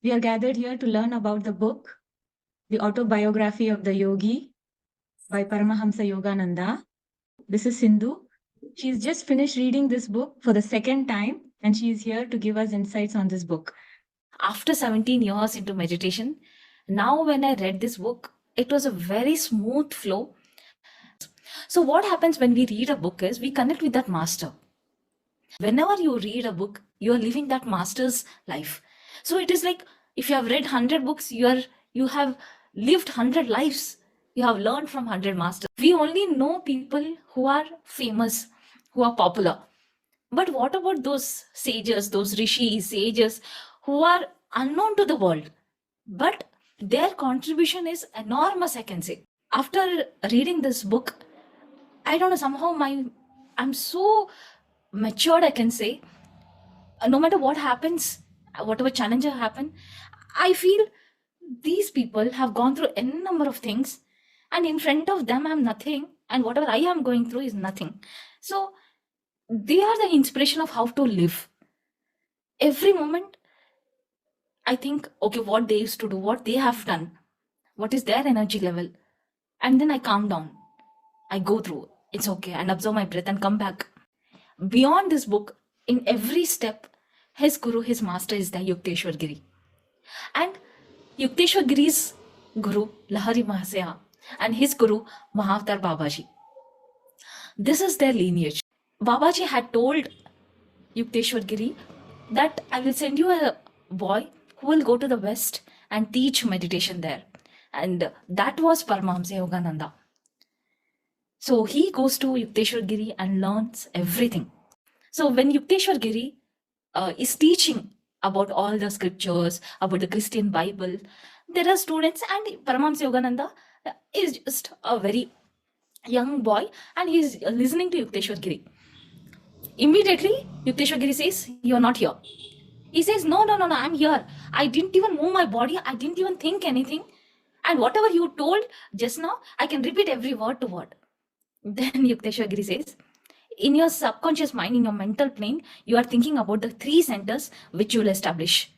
We are gathered here to learn about the book, The Autobiography of the Yogi by Paramahamsa Yogananda. This is Sindhu. She's just finished reading this book for the second time, and she is here to give us insights on this book. After 17 years into meditation, now when I read this book, it was a very smooth flow. So what happens when we read a book is we connect with that master. Whenever you read a book, you are living that master's life. So it is like if you have read 100 books, you have lived 100 lives. You have learned from 100 masters. We only know people who are famous, who are popular. But what about those sages, those rishis, sages who are unknown to the world? But their contribution is enormous, I can say. After reading this book, I don't know, somehow I'm so matured, I can say. No matter what happens, whatever challenge happen, I feel these people have gone through n number of things, and in front of them I'm nothing, and whatever I am going through is nothing. So they are the inspiration of how to live. Every moment I think, okay, what they used to do, what they have done, what is their energy level, and then I calm down. I go through, it's okay, and observe my breath and come back. Beyond this book, in every step, his guru, his master is the Yukteswar Giri. And Yukteswar Giri's guru, Lahari Mahasaya, and his guru, Mahavatar Babaji. This is their lineage. Babaji had told Yukteswar Giri that I will send you a boy who will go to the West and teach meditation there. And that was Paramahamsa Yogananda. So he goes to Yukteswar Giri and learns everything. So when Yukteswar Giri is teaching about all the scriptures, about the Christian Bible, there are students, and Paramahamsa Yogananda is just a very young boy, and he is listening to Yukteswar Giri. Immediately, Yukteswar Giri says, "You are not here." He says, no, I'm here. I didn't even move my body. I didn't even think anything. And whatever you told just now, I can repeat every word to word. Then Yukteswar Giri says, in your subconscious mind, in your mental plane, you are thinking about the 3 centers which you will establish.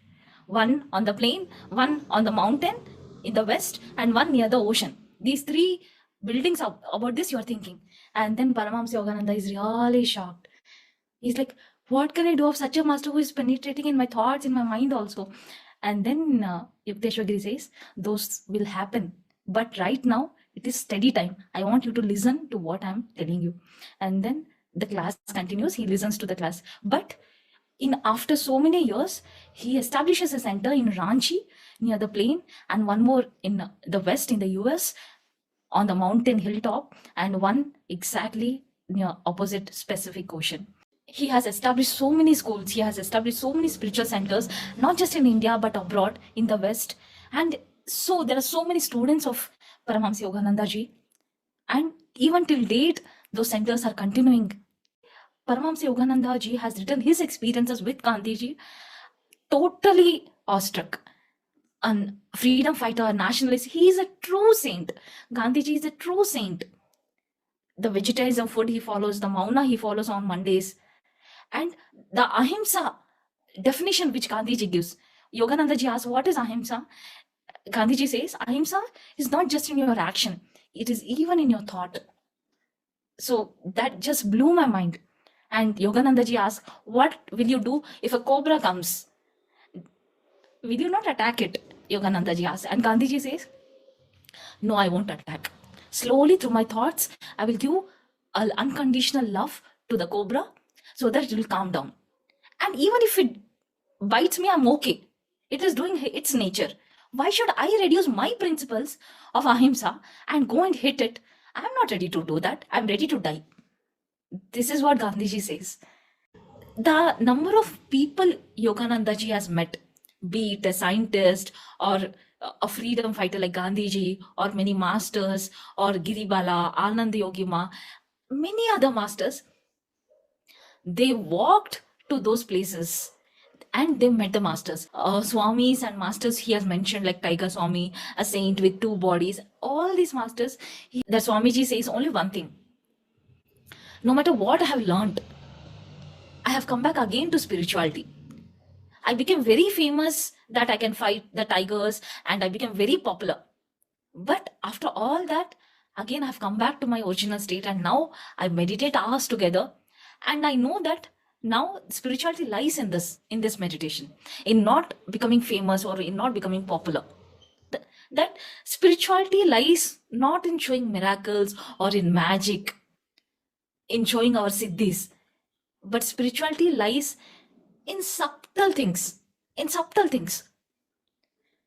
One on the plain, one on the mountain in the west, and one near the ocean. These 3 buildings, about this you are thinking. And then Paramahamsa Yogananda is really shocked. He's like, what can I do of such a master who is penetrating in my thoughts, in my mind also? And then Yukteswar Giri says, those will happen. But right now, it is steady time. I want you to listen to what I'm telling you. And then the class continues. He listens to the class. But after so many years, he establishes a center in Ranchi, near the plain, and one more in the west in the US, on the mountain hilltop, and one exactly near opposite Pacific Ocean. He has established so many schools. He has established so many spiritual centers, not just in India, but abroad in the West. And so there are so many students of Paramahamsa Yogananda ji. And even till date, those centers are continuing. Paramahamsa Yogananda ji has written his experiences with Gandhi ji, totally awestruck. A freedom fighter, nationalist, he is a true saint. Gandhi ji is a true saint. The vegetarianism food he follows, the Mauna he follows on Mondays. And the ahimsa definition which Gandhiji gives, Yogananda ji asks, what is ahimsa? Gandhiji says, ahimsa is not just in your action, it is even in your thought. So that just blew my mind. And Yogananda ji asks, what will you do if a cobra comes? Will you not attack it? Yogananda ji asks. And Gandhiji says, no, I won't attack. Slowly through my thoughts, I will give unconditional love to the cobra, so that it will calm down. And even if it bites me, I'm okay. It is doing its nature. Why should I reduce my principles of ahimsa and go and hit it? I'm not ready to do that. I'm ready to die. This is what Gandhiji says. The number of people Yogananda ji has met, be it a scientist or a freedom fighter like Gandhiji, or many masters, or Giribala, Anand Yogima, many other masters, they walked to those places and they met the masters. Swamis and masters he has mentioned, like Tiger Swami, a saint with 2 bodies. All these masters, the Swamiji says only one thing. No matter what I have learned, I have come back again to spirituality. I became very famous that I can fight the tigers, and I became very popular. But after all that, again, I've come back to my original state, and now I meditate hours together. And I know that now spirituality lies in this meditation, in not becoming famous or in not becoming popular. That spirituality lies not in showing miracles or in magic, in showing our siddhis, but spirituality lies in subtle things, in subtle things.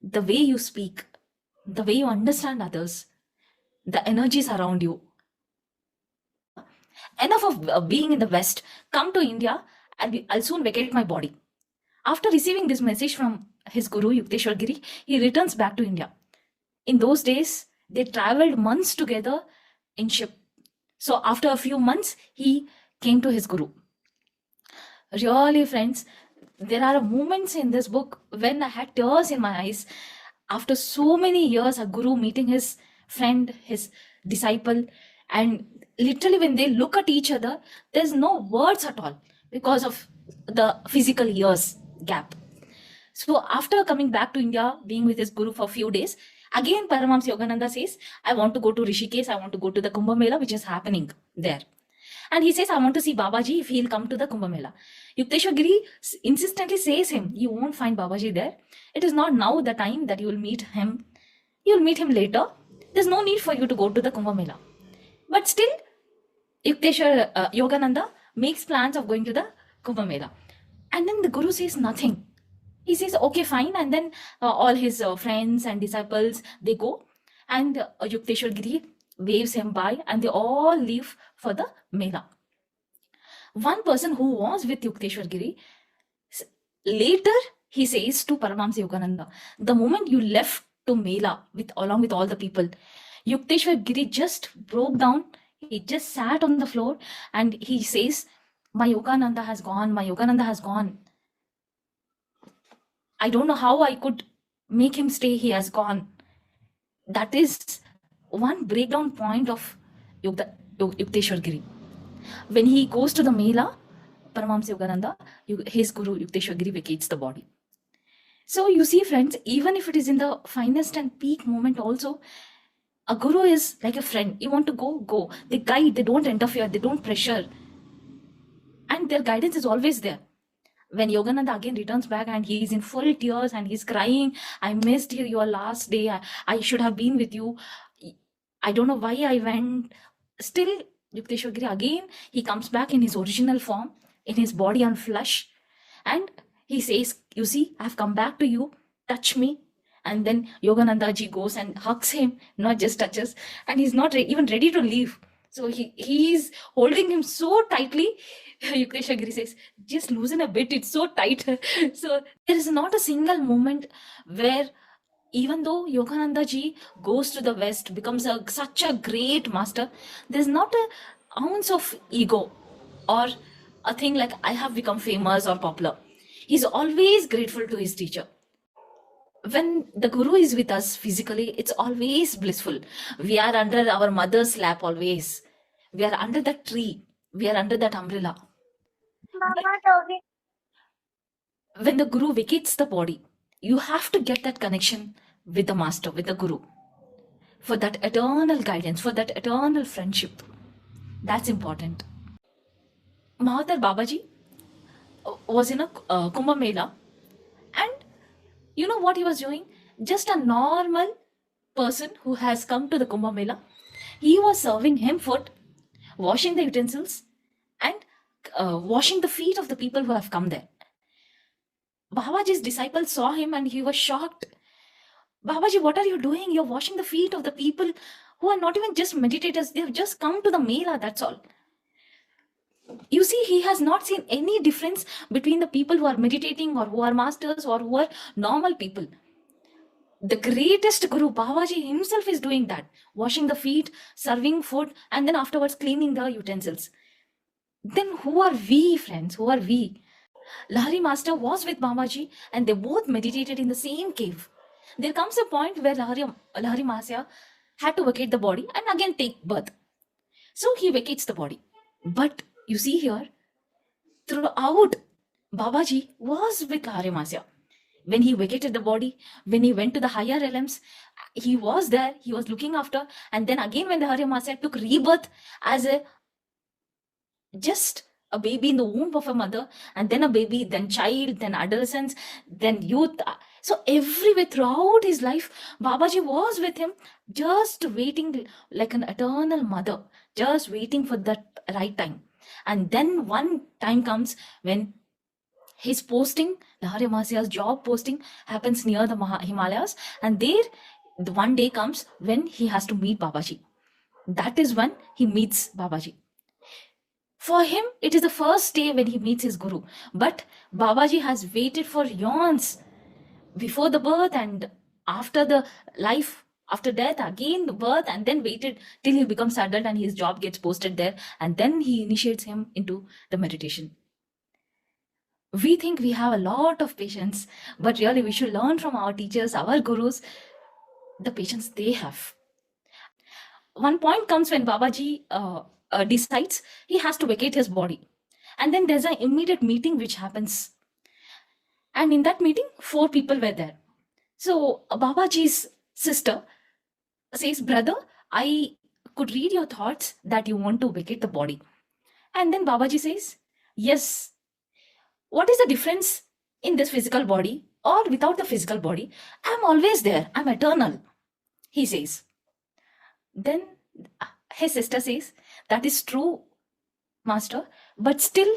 The way you speak, the way you understand others, the energies around you. Enough of being in the West. Come to India, and I'll soon vacate my body. After receiving this message from his guru Yukteswar Giri, he returns back to India. In those days, they traveled months together in ship. So after a few months, he came to his guru. Really, friends, there are moments in this book when I had tears in my eyes. After so many years, a guru meeting his friend, his disciple, and literally when they look at each other, there's no words at all because of the physical years gap. So after coming back to India, being with his guru for a few days, again Paramahamsa Yogananda says, I want to go to Rishikesh, I want to go to the Kumbh Mela, which is happening there. And he says, I want to see Babaji if he'll come to the Kumbh Mela. Yukteswar Giri insistently says him, you won't find Babaji there. It is not now the time that you will meet him. You'll meet him later. There's no need for you to go to the Kumbh Mela. But still, Yukteswar Yogananda makes plans of going to the Kumbh Mela. And then the Guru says nothing. He says, okay, fine. And then all his friends and disciples, they go. And Yukteswar Giri waves him by, and they all leave for the Mela. One person who was with Yukteswar Giri, later he says to Paramahamsa Yogananda, the moment you left to Mela along with all the people, Yukteswar Giri just broke down. He just sat on the floor and he says, my Yogananda has gone, my Yogananda has gone. I don't know how I could make him stay, he has gone. That is one breakdown point of Yukteswar Giri. When he goes to the Mela, Paramahamsa Yogananda, his guru Yukteswar Giri vacates the body. So you see, friends, even if it is in the finest and peak moment also, a guru is like a friend. You want to go, go. They guide, they don't interfere, they don't pressure. And their guidance is always there. When Yogananda again returns back and he's in full tears and he's crying, I missed your last day. I should have been with you. I don't know why I went. Still, Yukteswar Giri again, he comes back in his original form, in his body and flesh. And he says, you see, I've come back to you. Touch me. And then Yogananda ji goes and hugs him, not just touches. And he's not even ready to leave. So he's holding him so tightly. Yukteswar Giri says, just loosen a bit, it's so tight. So there is not a single moment where, even though Yogananda ji goes to the West, becomes such a great master, there's not an ounce of ego or a thing like I have become famous or popular. He's always grateful to his teacher. When the guru is with us physically, it's always blissful. We are under our mother's lap always. We are under that tree. We are under that umbrella. When the guru vacates the body, you have to get that connection with the master, with the guru, for that eternal guidance, for that eternal friendship. That's important. Mahathir Babaji was in a Kumbh Mela, and you know what he was doing? Just a normal person who has come to the Kumbh Mela. He was serving him food, washing the utensils, and washing the feet of the people who have come there. Babaji's disciples saw him and he was shocked. Babaji, what are you doing? You're washing the feet of the people who are not even just meditators. They have just come to the Mela, that's all. You see, he has not seen any difference between the people who are meditating or who are masters or who are normal people. The greatest Guru, Babaji himself, is doing that. Washing the feet, serving food, and then afterwards cleaning the utensils. Then who are we, friends? Who are we? Lahari Master was with Babaji and they both meditated in the same cave. There comes a point where Lahari Master had to vacate the body and again take birth. So he vacates the body. But you see here, throughout Babaji was with Aryamasya. When he vacated the body, when he went to the higher realms, he was there, he was looking after. And then again, when the Aryamasya took rebirth as a just a baby in the womb of a mother, and then a baby, then child, then adolescence, then youth. So everywhere throughout his life, Babaji was with him, just waiting like an eternal mother, just waiting for that right time. And then one time comes when his posting, Lahari Masya's job posting, happens near the Himalayas, and there the one day comes when he has to meet Babaji. That is when he meets Babaji. For him, it is the first day when he meets his guru. But Babaji has waited for eons before the birth and after the life, after death, again the birth, and then waited till he becomes adult and his job gets posted there. And then he initiates him into the meditation. We think we have a lot of patience, but really we should learn from our teachers, our gurus, the patience they have. One point comes when Babaji decides he has to vacate his body. And then there's an immediate meeting which happens. And in that meeting, 4 people were there. So Babaji's sister says, brother, I could read your thoughts that you want to vacate the body. And then Babaji says, yes. What is the difference in this physical body or without the physical body? I'm always there. I'm eternal, he says. Then his sister says, that is true, master, but still,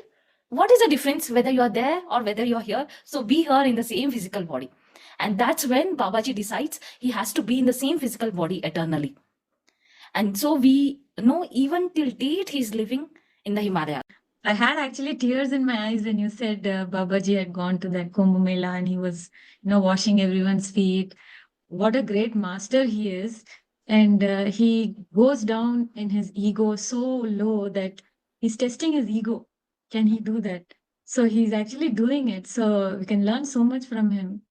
what is the difference whether you are there or whether you are here? So be here in the same physical body. And that's when Babaji decides he has to be in the same physical body eternally. And so we know even till date he's living in the Himalayas. I had actually tears in my eyes when you said Babaji had gone to that Kumbh Mela and he was, washing everyone's feet. What a great master he is. And he goes down in his ego so low that he's testing his ego. Can he do that? So he's actually doing it. So we can learn so much from him.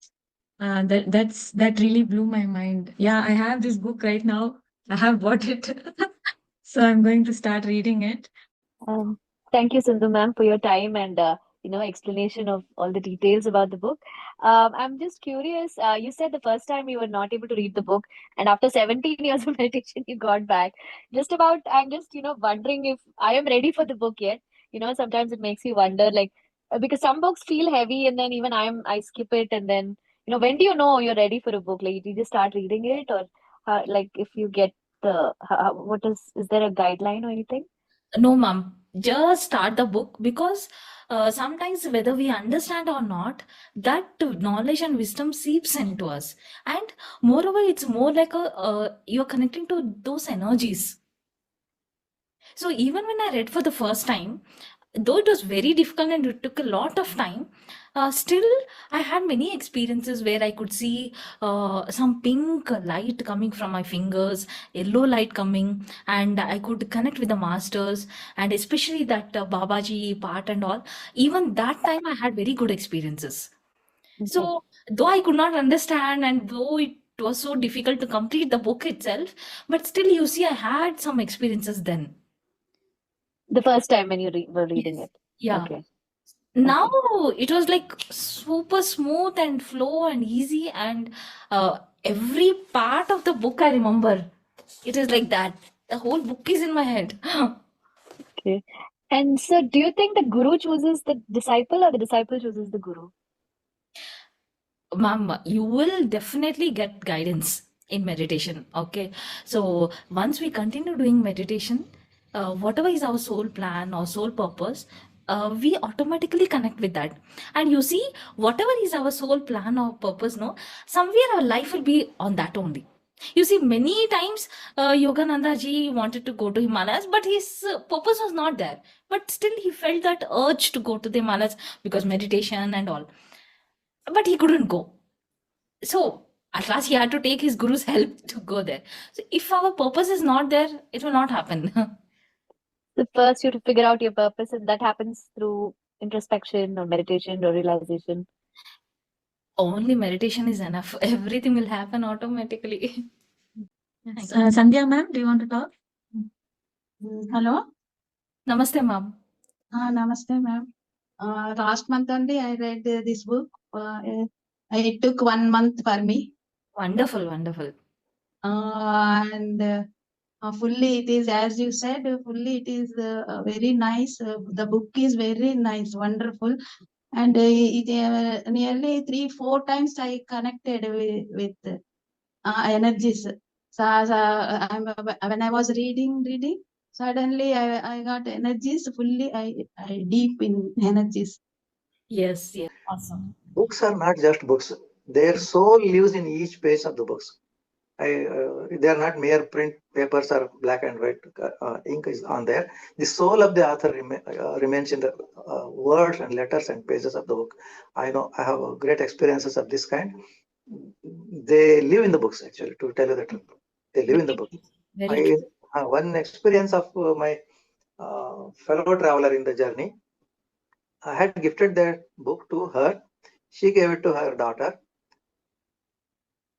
That really blew my mind. Yeah, I have this book right now. I have bought it. So I'm going to start reading it. Thank you, Sindhu ma'am, for your time and explanation of all the details about the book. I'm just curious. You said the first time you were not able to read the book, and after 17 years of meditation, you got back. I'm just wondering if I am ready for the book yet. Sometimes it makes you wonder, like because some books feel heavy, and then even I skip it, and then when do you know you're ready for a book? Like, did you just start reading it, or like if you get what is there a guideline or anything? No, ma'am. Just start the book because sometimes, whether we understand or not, that knowledge and wisdom seeps into us. And moreover, it's more like you're connecting to those energies. So even when I read for the first time, though it was very difficult and it took a lot of time, still I had many experiences where I could see some pink light coming from my fingers, yellow light coming, and I could connect with the masters, and especially that Babaji part and all. Even that time, I had very good experiences. So though I could not understand, and though it was so difficult to complete the book itself, but still, you see, I had some experiences then. The first time when you were reading Yes. it. Yeah. Okay. Now it was like super smooth and flow and easy, and every part of the book I remember. It is like that. The whole book is in my head. Okay. And so, do you think the guru chooses the disciple or the disciple chooses the guru? Ma'am, you will definitely get guidance in meditation. Okay. So once we continue doing meditation, whatever is our soul plan or soul purpose, we automatically connect with that. And you see, whatever is our soul plan or purpose, no, somewhere our life will be on that only. You see, many times Yogananda ji wanted to go to Himalayas, but his purpose was not there. But still, he felt that urge to go to the Himalayas because meditation and all. But he couldn't go. So at last, he had to take his guru's help to go there. So if our purpose is not there, it will not happen. So first you have to figure out your purpose, and that happens through introspection or meditation or realization. Only meditation is enough. Everything will happen automatically. Yes. Sandhya ma'am, do you want to talk? Hello. Namaste, ma'am. Namaste, ma'am. Last month only I read this book. It took 1 month for me. Wonderful, wonderful. And fully it is, as you said, fully it is very nice. The book is very nice, wonderful. And nearly 3-4 times I connected with energies. When I was reading, suddenly I got energies fully. I deep in energies. Yes, yes. Awesome. Books are not just books. Their soul lives in each page of the books. They are not mere print papers or black and white ink is on there. The soul of the author remains in the words and letters and pages of the book. I know I have great experiences of this kind. They live in the books, actually, to tell you the truth. They live in the book. Very true. One experience of my fellow traveler in the journey, I had gifted that book to her. She gave it to her daughter.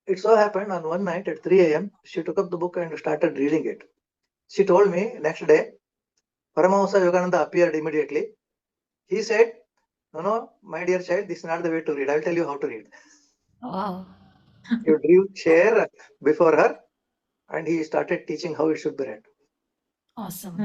It so happened on one night at 3 a.m., she took up the book and started reading it. She told me next day, Paramahamsa Yogananda appeared immediately. He said, no, my dear child, this is not the way to read. I'll tell you how to read. Wow. He drew a chair before her and he started teaching how it should be read. Awesome.